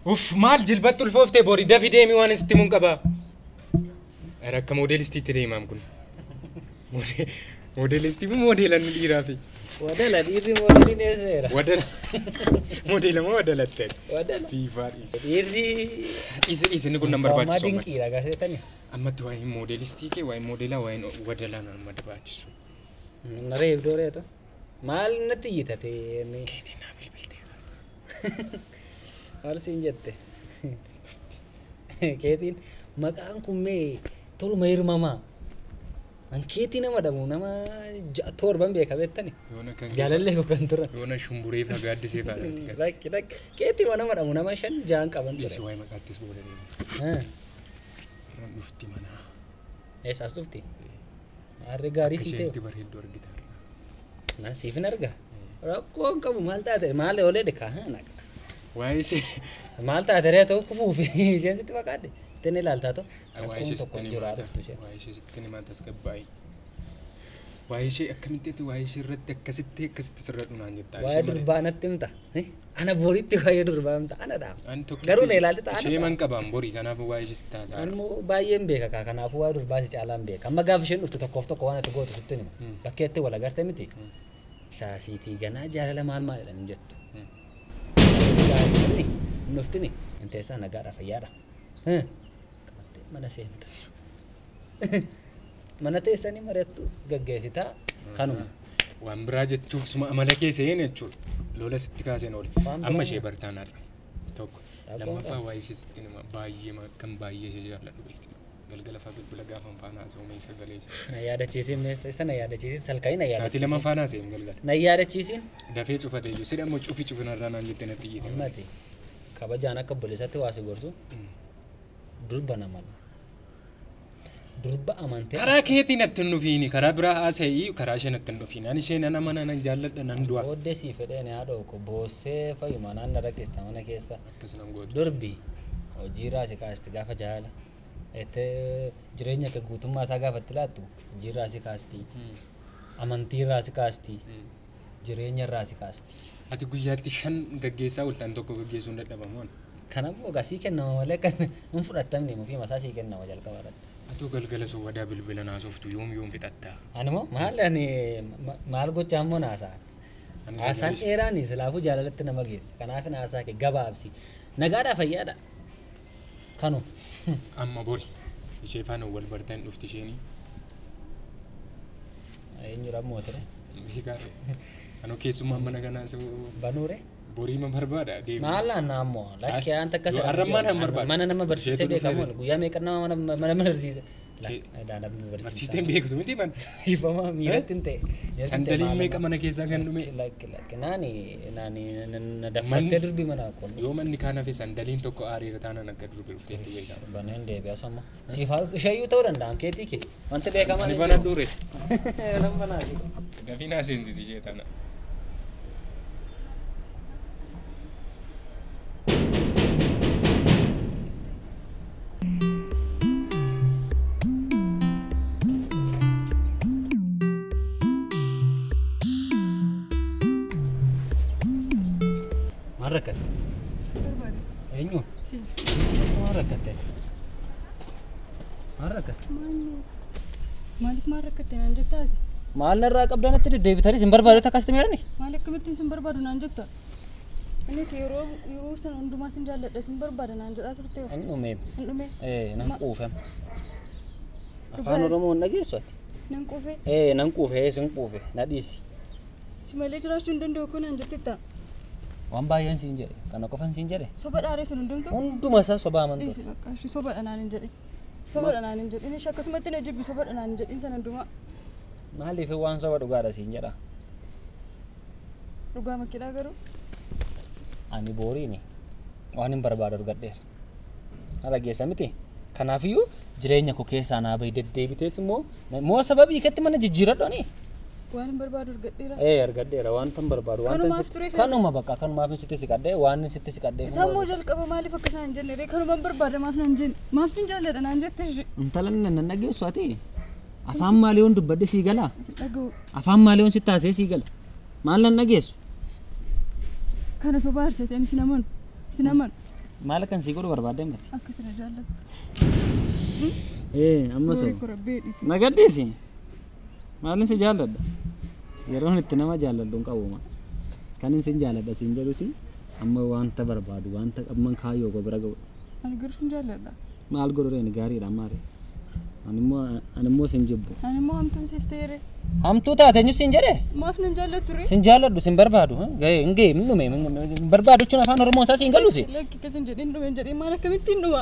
Uff maal jilbattu ulfooftee boori dafii deemii waan isitti mun qabaa. Akka moodelistiitti deemaam kun. Modelistii moo modeelan dhiiraa fi. Wadala dhiirri moodeliin eesseera. Wadala. Moodela moo wadalatte? Wadala. Siifaadhi. Dhiirri Isin kun nan barbaachisu. Amma dinqiidha gaseetani. Ammatti waa'ee moodelistii kee waa'ee moodelaa waa'ee wadalaa nan barbaachisu. Naree ibdooreetu. Maal natti yitate? Keetii naa bilbiltee. Maal siin jette? Keetiin maqaan kun mee toluma hirmamaa. An keetii nama dhabu nama torban beeka beektani. Jaalallee koo kan turan. Yoona shumburee fi gaaddisee faadhaati. Lakki keetii nama dhabu nama 5 6 qaban ture. Dhiisi waa'ee maqaattis boodanii. Irraan dhufti manaa. Eessaas dhufti? Harri gaarii fi ta'e. Isheetti bareeddu argita. Naan siifin arga. Rakkoon qabu maal taate maal oolee dhiqaa naqa. Waa'ee ishee. Maal taate ree ta'u kufuu fi isheen sitti fakkaadde. Tenne ilaaltaa ta'u. Waa'ee ishee sitti ni maata. Waa'ee ishee sitti ni maata tasgabbaa'ii. Waa'ee ishee akkamitti waa'ee ishee irratti akkasitti sirra dhunaan jettaa. Waa'ee durbaa natti himta. Ana boriitti waa'ee durbaa himta. Ana dhaam. Garuu na ilaalte ta'a. Ishee man qabaan borii kanaafuu waa'ee ishee sitti haasa'a. Ani baay'een beeka kaa kanaafuu waa'ee durbaa si caalaan beeka. Amma gaafa isheen dhuftu tokkoof tokko waan ati gootu sitti hima. Bakkeetti wal agarte miti. Saasiitii ganaa jaalala maal maalidha hin jettu. Gaariin nuftini inteessaa nagaadha fayyaadha. Qabattee mana seenta. Mana teessanii mari'attu gaggeessitaa kanuma. Waan biraa jechuuf suma amala keessa hin jechuudha. Lola sitti kaaseen oole. Amma ishee bartaan har'a. Tokko. Lammaffaa waa'ee ishee sitti nama baay'ee kan baay'ee ishee jaalladhu beektu. Galgala fa'aa bilbila gaafa faanaa soomee sagalee ishee. Na yaadachiisin isa na yaadachiisin salkaa'ii na yaadachiisin. Saatii lama faanaa seem galgala. Na yaadachiisin. Dafee cufatee jiru. Sidha immoo cufinarraa naan jettee natti iyyite. Ammati kabajaan akka obboleessaatti waa si gorsu durba nama. Durba amantee. Karaa keetii natti hin dhufiini. Karaa biraa haasa'ii karaa ishee natti hin dhufiini. Ani ishee nan amana nan jaalladha nan du'a. Booddee sii fedhee ni haadha okko boossee fayyuma naan na rakkista mana keessa. Akkas nan gootu. Durbi hojii raasi kaasti gaafa jaala. Jireenya kee guutummaa isaa gaafa itti laattu hojii raasi kaasti. Amantii raasi kaasti. Jireenya raasi kaasti. Ati guyyaatti 5 gaggeessaa ultaan tokko gaggeessuu hin dadhabamu. Kanaafuu gasii kennama malee kan hin fudhatamne mufii masaa sii kennama jalqaba irratti. Atoo galgala soowadaa bilbila naasoftu yoom fixattaa. Animo maal gochaa immoo naasaa. Haasaan dheeraani silaafuu jaalalatti nama geessa. Kanaaf naasaa kee gabaabsi. Nagaadhaa fayyaadha. Kanu. Amma bori ishee faana wal bartaan dhufti isheenii. Eenyudha mootere? Beekaadha. Anoo keessumaa mana kanaas Banuure? borii ma barbaada deemu. Maalaan naammoo lakkee anta akka sana. Arramaan han barbaada. Mana nama barsiisee beekamuun guyyaa meeqa nama mana barsiise. Barsiisteen beektu miti man. Ifamaa miiratti hin ta'e. Sandaliin meeqa mana keessaa kan dhume. Lakki naani daffartee durbi mana kun. Yoo manni kaan hafe sandaliin tokko aariira taanaan akka durbi dhufteetti beekama. Baneen deebi'a samma. Siifaa isheeyyuu ta'uu danda'am keetii kee. Wanti beekamaa. Ani bana dure. Nan banaati. Dafiinaa seensisi ishee tana. Marrakat. Berbada. Eenyu? Si. Marrakat. Marrakat. Maaliif marrakat naan jettaati? Maal narraa qabdanatti deddeebitanii sin barbaadu akkasitti meerani? Maal akkamittiin sin barbaadu naan jetta? Inni yeroo san hundumaa sin jaalladha sin barbaada naan jedhaa turte. Hin dhumee. Hin dhume. Nan quufem. Afaan Oromoo hin dhageessu ati? Nan quufe. Nan quufe sin quufe na dhiisi. Si malee jiraachuu hin danda'u kun naan jettitta. Waan baay'een siin jedhe kana qofan siin jedhe. Soba dhaaree sun hundumtu. Hunduma isaa soba amantu. Dhiisi bakka soba dhanaan hin jedhin. Soba dhanaan hin jedhin. Inni akkasumatti na jibbi soba dhanaan hin jedhin sana hundumaa. Maaliif waan soba dhugaadha siin jedha? Dhugaa makkidhaa garuu. Ani booriini waan hin barbaadu argadheera. Na dhageessa miti. Kanaafiyyuu jireenya koo keessaa naa bahi deddeebitees immoo sababii ikkatti mana jijjiiradhooni. Waan hin barbaadu argadheera. Argadheera waan tan barbaadu waan tan kanuma bakka kanumaaf sitti siqadhee waan sitti siqadhee. Sammuu jalqaba maaliif akka isaan hin jenne kanuma hin barbaada maaf naan jenne maaf sin jaalladha naan jette ishee. Intalan nan dhageessu ati afaan maaliyoon dubbadde sii gala. Si dhaga'u. Afaan maaliyoon sitti haasee sii gala. Maal nan dhageessu. Kana soba arteetiin sinaman. maal kan si godhu barbaadde miti Akka tana jaallattu. amma so Horii korabbee dhiti. nagaddeesi maalin si jaalladha yeroon itti nama jaalladhu hin qabu ma kan sin jaalladha sin jedhusi amma wanta barbaadu wanta amman kaayyoo ko bira ga'u Ani garuu sin jaalladha. maal godhu reen gaariidha maare animmoo sin jibbu Ani immoo hamtuun siif ta'eere. hamtuu taateenyu sin jedhe Maaf nan jaallattu ree? sin jaalladhu sin barbaadu ngee min dhume barbaadu jechuun afaan oromoon isaa sin galuusi Lakki kasan jedhin dhumen jedhee maal akkamittiin dhuma?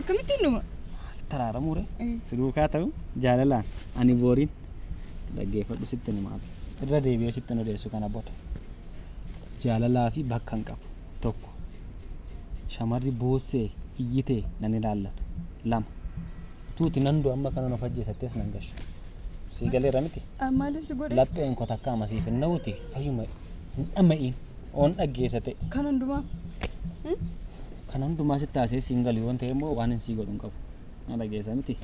Akkamittiin dhuma? taraaramuu ree si duukaa ta'u jaalalaan ani booriin dhaggeeffadhu sitti himaati irra deebi'ee sitti odeessu kana booda jaalalaa fi bakka hin qabu tokko shamarri boossee iyyitee nan ilaallatu lama tuuti nan du'a amma kana of ajjeesattees nan gashu si galeera miti Maalis godhe? lapheen koo takka amasiif hin na'uti fayyuma hin dhamma'iin oon dhaggeessate Kan hundumaa? kan hundumaa sitti taasee siin galii waan ta'e immoo waan hin sii godhu hin qabu na dhaggeessa miti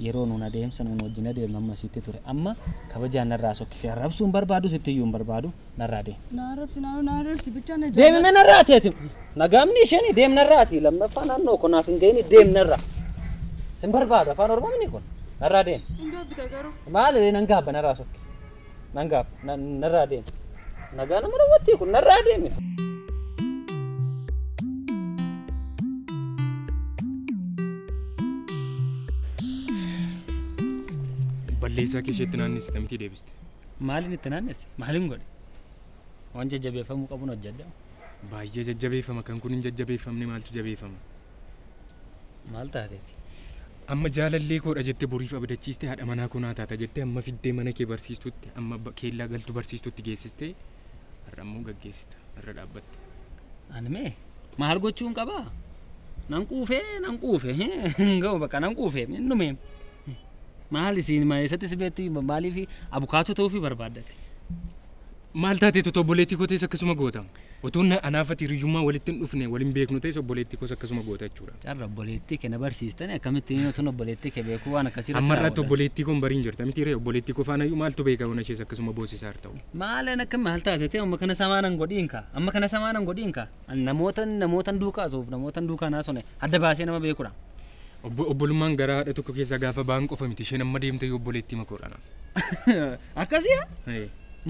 yeroo nuun adeemsa nuun wajjin adeemnu amma sitti ture amma kabajaan narraa sokkisee arrabsuu hin barbaadu sitti iyyuu hin barbaadu narraa deemu. Naa rabsi bichaa na Deemime narraati ati nagaamni isheen deem narraati lammaffaa naannoo konaaf hin ga'ini deem narraa sin barbaadu afaan oromoo mini kun narraa deem Hin gaabbita garuu. maali nan gaabba narraa sokki nan gaabba narraa deem nagaa nama rawwattii kun narraa deemi. Balleessaa keessatti naannessite miti deebiste. Maaliin itti naannesse maaliin godhe waan jajjabeeffamuu qabuun hojjedha. Baay'ee jajjabeeffama kan kun hin jajjabeeffamne maaltu jabeeffama? Maal taateeti? Amma jaalallee koodha jettee boriif abdachiiste haadha manaa kunaa taata jettee amma fiddee mana kee barsiistutti amma keellaa galtu barsiistutti geessistee har'a ammoo gaggeessita har'a dhaabbatte. Ani mee maal gochuun qabaa? Nan quufe hin ga'u bakka nan quufe hin dhume. Maal isiin eessatti si beektu maaliif abukaatoo ta'uufii barbaaddate? Maal taateetu obboleettii koo ta'es akkasuma goota. Otoo anaafati hiriyyummaa walitti hin dhufne waliin beeknu ta'es obboleettii koos akkasuma goota jechuudha. Carra obboleettii kee na barsiistani akkamittiin otoo obboleettii kee beekuu waan akkasii Amma irratti obboleettii koon bariin jirta miti ree obboleettii koo faana maaltu beeka waan ishees akkasuma boosisaa ta'u. Maaleen akka maal taatee amma kana samaanan godhiin ka namootan duukaa asuuf namootan duukaa naasone adda baasee nama beekudha. Obbolummaan gara haadha tokko keessaa gaafa ba'an qofa miti isheen amma deemte obboleettii makoodhaan. Akkasiya?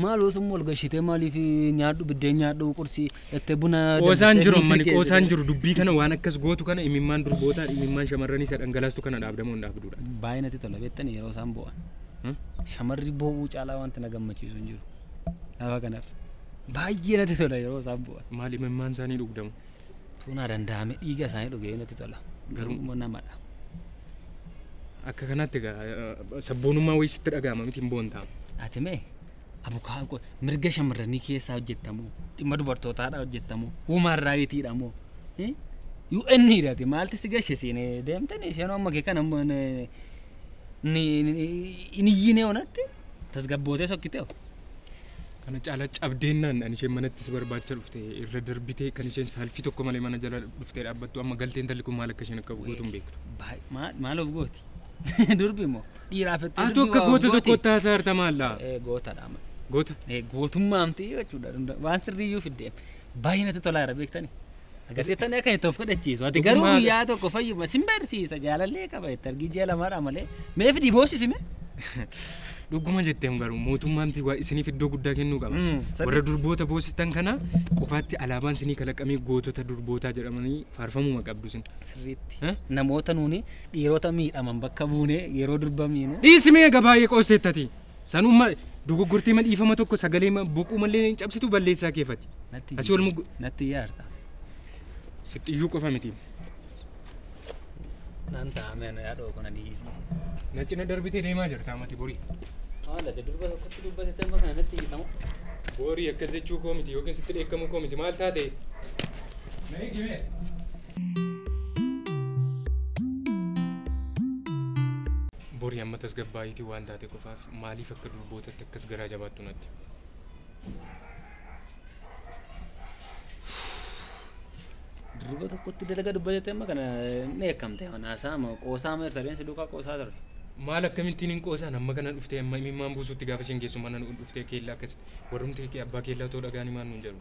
Maal osoo ol gashitee maaliif nyaadhu biddeen nyaadhu qursii itti buna qoosaan jiru ammani qoosaan jiru dubbii kana waan akkas gootu kana imimmaan durbootaa imimmaan shamarranii isa dhangalaastu kana dhaabdamoo hin dhaabduudha. Baay'ee natti tola beektanii yeroo isaan bo'an shamarri bo'uu caalaa wanti na gammachiisu hin jiru lafa kanarra baay'ee natti tola yeroo isaan bo'an. Maal imimmaan isaanii dhugdamu? Tunaa danda'ame dhiiga isaanii dhugee natti tola garuu namadha. Akka kanatti sabboonummaa wayii sitti dhaga'ama miti hin boontaa. Ati mee abukaatoo mirga shamarranii keessaa hojjetamu dhimma dubartootaadha hojjetamu uumaan raayitiidha moo UN hidhate maalti si gashe siinee deemtanii isheen amma kee kana inni iyyinee onatti tasgabbootee sokkitee Kana caala cabdeennaan ani isheen manatti si barbaacha dhufte irra darbitee kan isheen saalfii tokko malee mana jala dhuftee dhaabbattu amma galteen talli kun maal akka isheen akka gootu hin beektu. Maal of gooti? Durbi moo dhiiraaf itti Atu akka goota tokko taasaa harta maallaa? Gootadha. Goota? Gootummaa amtii jechuudha waan sirriiyyuu fiddee baay'ee natti tolaa jira beektanii. Agarsiisanii akka itti of fudhachiisu ati garuu guyyaa tokko fayyuma sin barsiisa jaalallee qaba itti argii ji'a lamaadha malee mee fidii boosisime. Dhuguma jetteem garuu mootummaan isiniif iddoo guddaa kennuu qaba. Warra durboota boosistan kana qofaatti alaabaan isinii kalaqamee gootota durbootaa jedhamanii faarfamuma qabdu isin. Sirriitti namoota nuuni dhiirota miidhaman bakka buunee yeroo durbamiinu. Dhiisimee gabaayee qoosteettati. Sanumma dogoggortee dhiifama tokko sagalee boquu malee cabsitu balleessaa keeffati. Asii ol natti yaarta. Sitti iyyuu qofa miti. Naan taa'ame yaadoo kana dhiisii. Na cina darbitee deemaa jirta amati borii. Haala durba tokkotti dubbatetti amma kana natti hiikamu. Borii akkas jechuu koo miti yookiin sitti dheekkamuu koo miti maal taate? Mee gimee? Borii amma tasgabbaayitii waan taate qofaaf maaliif akka durbootatti akkas garaa jabaattu natti? Durba tokkotti dalaga dubbatetti amma kana ni eekkamte naasaa qoosaa meertareen si duukaa qoosaa ture. Maal akkamittiin hin qoosaan amma kana dhuftee amma imimmaan buusutti gaafa isheen geessu mana dhuftee keellaa akkasitti warrumtee abbaa keellaa too dhagaanii maan nuun jedhu.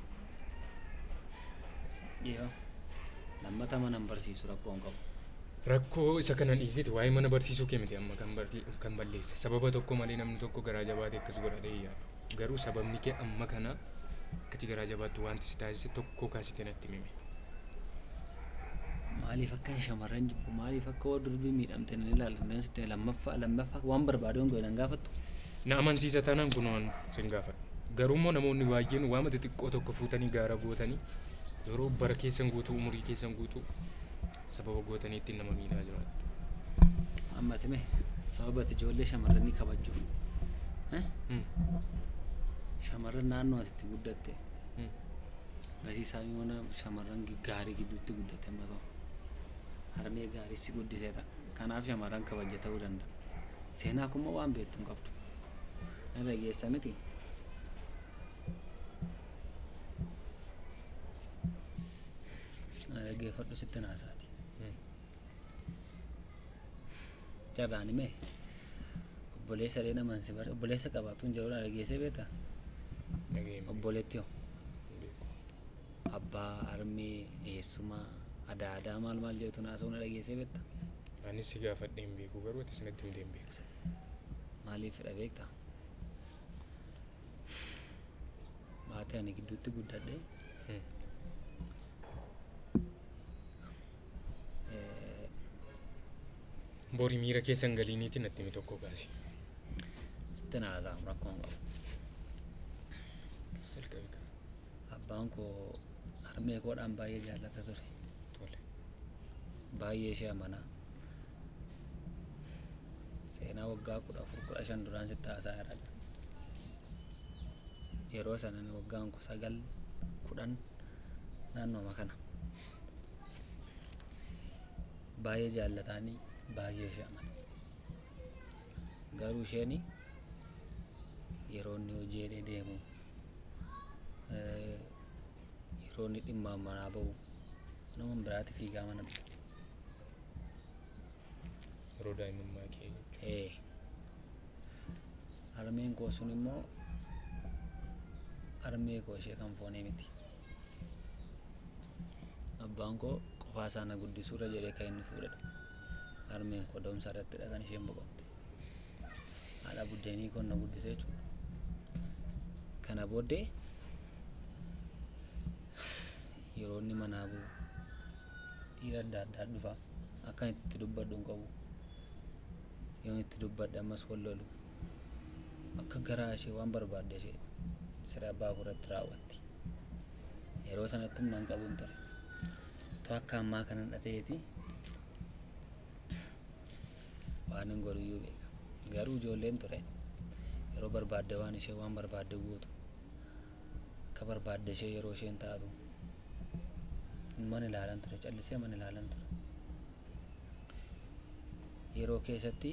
Yoo lammata mana barsiisu rakkoon qabu. Rakkoo isa kanan dhiisiti waa'ee mana barsiisuu kee miti amma kan balleesse sababa tokko malee namni tokko garaa jabaatee akkas godhadhee yaadu garuu sababni kee amma kana akkati garaa jabaattu wanti si taasise tokko kaasite natti mime. Maaliif akka shamarran jibbu maaliif akka warra durbii miidhamte nan ilaalan sitti lammaffaa waan barbaaduun godhan gaafattu. Na amansiisa taanaan kun waan sin gaafadhu garuu immoo namoonni baay'een waama xixiqqoo tokko fuutanii gaara gootanii yeroo bara keessan guutuu umurii keessan guutuu sababa gootanii ittiin nama miidhaa jiraatu. Amma time sababa ijoollee shamarranii kabajuuf. Shamarran naannoo asitti guddatte. Gatii isaanii mana shamarran gaarii gidduutti guddatte amma ta'u. Harmee gaarii si guddisee ta'a. Kanaaf shamarran kabaja ta'uu danda'a. Seenaa kuma waan beektu hin qabdu. Irra geessa miti. Dhaggeeffadhu sitti naasaati. Carraan himee obboleessa illee namaan si bara obboleessa qabaatuun jedhudha dhageessee beektaa? Obboleetti hoo? Abbaa harmee eessumaa aadaa maal jedhutu naasoo na dhageessee beektaa? Anis si gaafadhee hin beeku garuu ati sanatti himtee hin beektu. Maaliifidha beektaa? Maatii ani gidduutti guddadhee Borii miira keessan galiiniitiin natti himi tokko kaasi. Sitti naasaam rakkoon qabu. Abbaan koo harmee koodhaan baay'ee jaallata ture. Baay'ee ishee amanaa. Seenaa waggaa 14-15 duraan sitti haasaa irra. Yeroo sanan waggaan 9-10 naannooma kana. Baay'ee jaallatanii baay'ee ishee amana. Garuu isheen yeroo inni hojii deemu yeroo inni dhimma manaa bahu nama biraatti fiigaa mana dhufa. Yeroo daa'imummaa kee jechuudha. Harmeen koo sun immoo harmee koo ishee kan foonee miti. Abbaan koo qofaa isaa na guddisuurra jedhee kan inni fuudhedha. Harmeen koo da'umsa irrattidha kan isheen boqotte. Haadha buddeenii koo na guddisee jechuudha. Kana booddee yeroo inni manaa bu'u dhiira adda addaa dhufa akka itti dubbadhu hin qabu. Yoo itti dubbadhe ammas wal lolu akka garaa ishee waan barbaadde ishee siree abbaa koo irratti raawwatti. Yeroo sanatti humna hin qabu hin ture. Akka ammaa kana dhateeti waan hin godhuyyuu beeka. Garuu ijoolleen ture yeroo barbaadde waan ishee waan barbaadde guutu akka barbaadde ishee yeroo isheen taatu mana ilaalan ture callisee mana ilaalan ture. Yeroo keessatti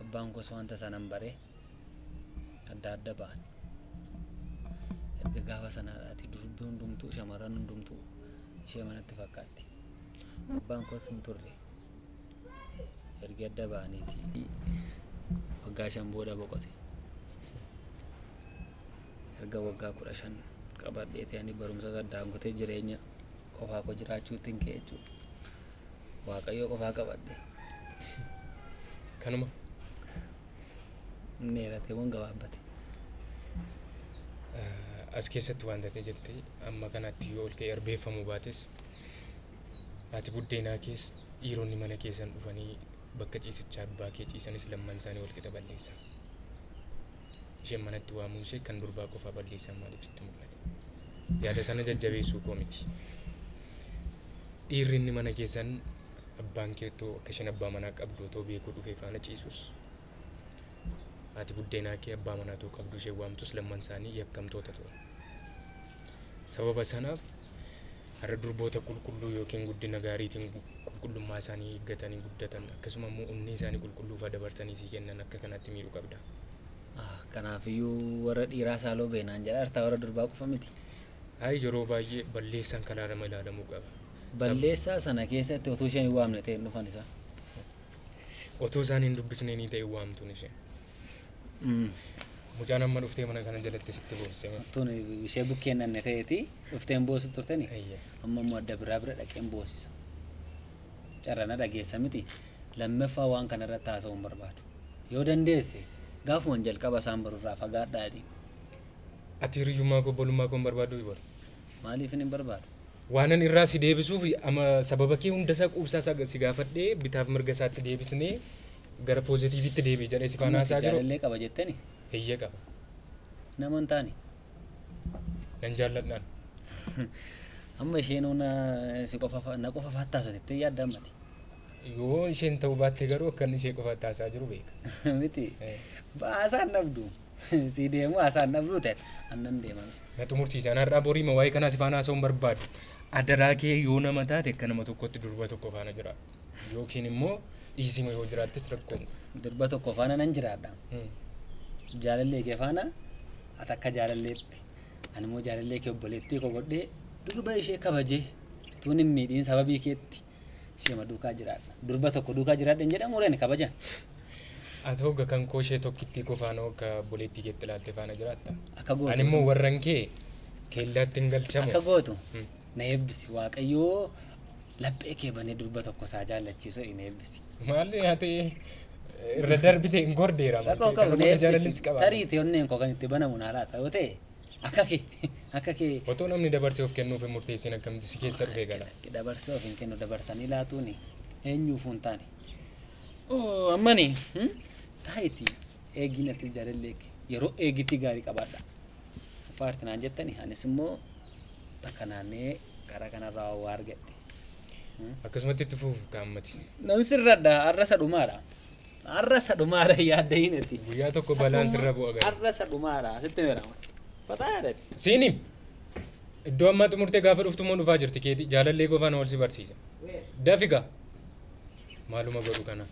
abbaan koos wanta sanan baree adda adda ba'an. Erga gaafa sanaadhaati durbii hundumtuu shamarran hundumtuu ishee manatti fakkaatti. Abbaan koos hin turre erga adda ba'aniiti waggaa 5 booda boqote. Erga waggaa 15 qabadheeti ani barumsa saddaan kutee jireenya qofaa koo jiraachuutiin ka'e jechuudha. Waaqayyo qofaa qabadhe. Kanuma. Inni eeratee waan gabaabbate. As keessatti waan ta'e jettee amma kanatti yoo ol ka'ee arbeeffamuu baates ati buddeenaa keessa dhiironni mana keessan dhufanii bakka ciisichaa abbaa kee ciisanis lamman isaanii wal qixa balleessan. Isheen manatti waamuun ishee kan durbaa qofaa balleessan maaliif sitti mul'ate? Yaada sana jajjabeessuu koo miti. Dhiirri inni mana keessan abbaan keettoo akka isheen abbaa manaa qabdu otoo beekuu dhufee faana ciisus. Ati buddeenaa kee abbaa manaa too qabdu ishee waamtus lamman isaanii yakkamtoota turan. Sababa sanaaf har'a durboota qulqulluu yookiin guddina gaariitiin qulqullummaa isaanii eeggatanii guddatan akkasuma immoo onnee isaanii qulqulluuf dabarsanii si kennan akka kanatti miidhuu qabda. Kanaafiyyuu warra dhiiraa saaloo beenaan jedha hartaa warra durbaa qofa miti. Yeroo baay'ee balleessaan kalaadhama ilaalamuu qaba. Balleessaa sana keessatti otoo isheen hin waamne ta'e dhufan isaa. Otoo isaan hin dubbisnee ni ta'e waamtuun ishee. Mucaan amma dhuftee mana kana jalatti sitti boosse. Tun ishee bukkeen nanne ta'eeti dhufteen boosu turtani. Amma immoo adda biraa bira dhaqeen boosisa. Carrana dhageessa miti. Lammaffaa waan kanarratti haasa'uu hin barbaadu. Yoo dandeesse gaafumaan jalqaba isaan barurraa fagaadhaadhi. Ati hiriyyummaa koo bolummaa koo hin barbaadu ibora. Maaliif hin barbaadu? Waanan irraa si deebisuuf ama sababa kee hundasaa quubsaa si gaafadhee bitaaf mirga isaatti deebisnee gara poozitiivitti deebii jedhee si faana haasaa jiru. Jaalallee qaba jettani? Eeyyee qaba. Nama hin taane? Nan jaalladhaan. Amma isheen si qofa na qofa fattaasu jettee yaadda ammati. Yoo isheen ta'uu baatte garuu akkan ishee qofa taasaa jiru beeka. Miti. Baasaan nabdu. Si deemu haasaan nabdu ta'e annan deeman. Na xumursiisan har'aa borii ma waa'ee kanaa si faana haasa'uu hin barbaadu. Adaraa kee yoo nama taate akka nama tokkotti durba tokko faana jira. Yookiin immoo dhiisima yoo jiraattis rakkoon. Durba tokko faana nan jiraadha. Jaalallee kee faana ati akka jaalalleetti. Ani immoo jaalallee kee obboleettii koo godhee durba ishee kabajee tuun hin miidhiin sababii keetti ishee duukaa jiraadha. Durba tokko duukaa jiraadha hin jedhamu reeni kabajan. Ati hogga kan koo ishee tokkittii qofaanoo akka obboleettii keetti ilaalte faana jiraatta. Akka gootu. Ani immoo warran kee keellaatti hin galchamu. Akka gootu. Na eebbisi waaqayyoo laphee kee banee durba tokko isaa jaallachiisu na eebbisi. Maalli ati irra darbite hin gordeera. Rakkoo qabu na eebbisi. Tariitii onneen koo kan itti banamu naa laata yoo ta'e akka kee. Otoo namni dabarsee of kennuuf hin murteessin akkamitti si keessa dhufee gala. Dabarsee of hin kennu dabarsanii laatuuni eenyuuf hin taane. Ammani taa'iti eeginatti jaalallee yeroo eegitti gaarii qabaadha. Faarti naan jettani anis immoo takka naannee karaa kanarraa waa argadhe. Akkasumatti itti fuuf kaammati. Namni sirradha arrasa dhumaadha. Arrasa dhumaadha yaadda hinati. Guyyaa tokko balaan sirra bu'a gala. Arrasa dhumaadha sitti meerama. Fataadha. Siini iddoo ammaa xumurtee gaafa dhuftu moo dhufaa jirti keeti jaalallee qofaan wal si barsiisa. Dafiga maaluma godhu kana.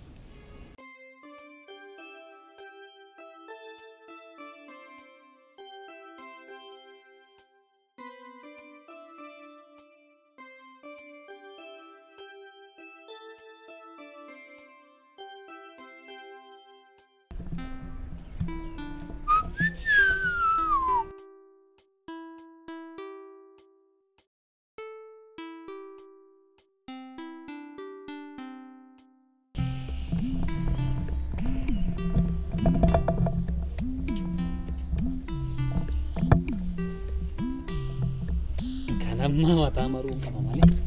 Amma mataa maruu qaba malee.